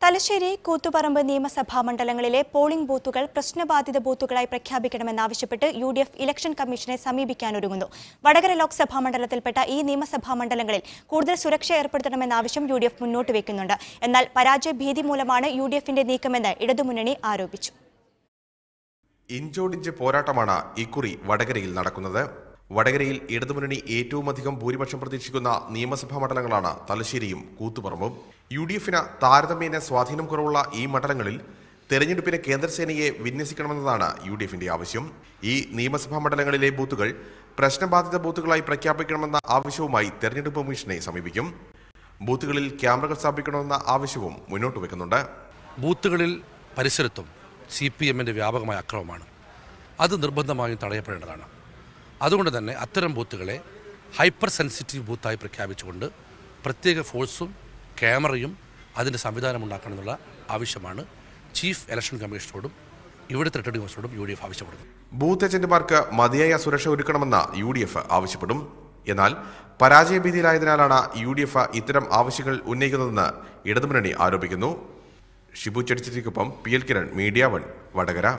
തലശ്ശേരി കൂത്തുപറമ്പ് നിയമസഭാ മണ്ഡലങ്ങളിലെ പോളിംഗ് ബൂത്തുകൾ പ്രശ്നബാധിത ബൂത്തുകളായി പ്രഖ്യാപിക്കണമെന്നാവശ്യപ്പെട്ട് UDF ഇലക്ഷൻ കമ്മീഷനെ സമീപിക്കാനൊരുങ്ങുന്നു. വടകര ലോക്സഭാ മണ്ഡലത്തിൽപ്പെട്ട ഈ നിയമസഭാ മണ്ഡലങ്ങളിൽ കൂടുതൽ സുരക്ഷ ഏർപ്പെടുത്തണമെന്ന ആവശ്യം UDF മുന്നോട്ട് വയ്ക്കുന്നുണ്ട്. എന്നാൽ പരാജയ ഭീതി മൂലമാണ് UDFന്റെ നീക്കമെന്ന് ഇടതുമുന്നണി ആരോപിച്ചു. ഇഞ്ചോടിഞ്ച് പോരാട്ടമാണ് ഇക്കുറി വടകരയിൽ നടക്കുന്നത്. വടകരയിൽ ഇടതുമുന്നണി ഏറ്റവുമധികം ഭൂരിപക്ഷം പ്രതീക്ഷിക്കുന്ന നിയമസഭാ മണ്ഡലങ്ങളാണ് തലശ്ശേരിയും കൂത്തുപറമ്പും. UDFന് താരതമ്യേന സ്വാധീനം കുറവുള്ള ഈ മണ്ഡലങ്ങളിൽ തെരഞ്ഞെടുപ്പിന് കേന്ദ്രസേനയെ വിന്യസിക്കണമെന്നതാണ് UDFന്റെ ആവശ്യം. ഈ നിയമസഭാ മണ്ഡലങ്ങളിലെ ബൂത്തുകൾ പ്രശ്നബാധിത ബൂത്തുകളായി പ്രഖ്യാപിക്കണമെന്ന ആവശ്യവുമായി തെരഞ്ഞെടുപ്പ് കമ്മീഷനെ സമീപിക്കും. ബൂത്തുകളിൽ ക്യാമറകൾ സ്ഥാപിക്കണമെന്ന ആവശ്യവും മുന്നോട്ട് വെക്കുന്നുണ്ട്. ബൂത്തുകളിൽ പരിസരത്തും CPMന്റെ വ്യാപകമായ അക്രമമാണ്. അത് നിർബന്ധമായും തടയപ്പെടേണ്ടതാണ്. അതുകൊണ്ട് തന്നെ അത്തരം ബൂത്തുകളെ ഹൈപ്പർ സെൻസിറ്റീവ് ബൂത്തായി പ്രഖ്യാപിച്ചുകൊണ്ട് പ്രത്യേക ഫോഴ്സും ക്യാമറയും അതിൻ്റെ സംവിധാനം ഉണ്ടാക്കണമെന്നുള്ള ആവശ്യമാണ് ചീഫ് ഇലക്ഷൻ കമ്മീഷനോടും ഇവിടുത്തെ റിട്ടേണിംഗ് ഓഫീസറോടും UDF ആവശ്യപ്പെടുന്നത്. ബൂത്ത് ഏജന്റുമാർക്ക് മതിയായ സുരക്ഷ ഒരുക്കണമെന്ന് UDF ആവശ്യപ്പെടും. എന്നാൽ പരാജയഭീതിയിലായതിനാലാണ് UDF ഇത്തരം ആവശ്യങ്ങൾ ഉന്നയിക്കുന്നതെന്ന് ഇടതുമുന്നണി ആരോപിക്കുന്നു. ഷിബു ചെടിച്ചിരിക്കൊപ്പം PL കിരൺ, മീഡിയ 1, വടകര.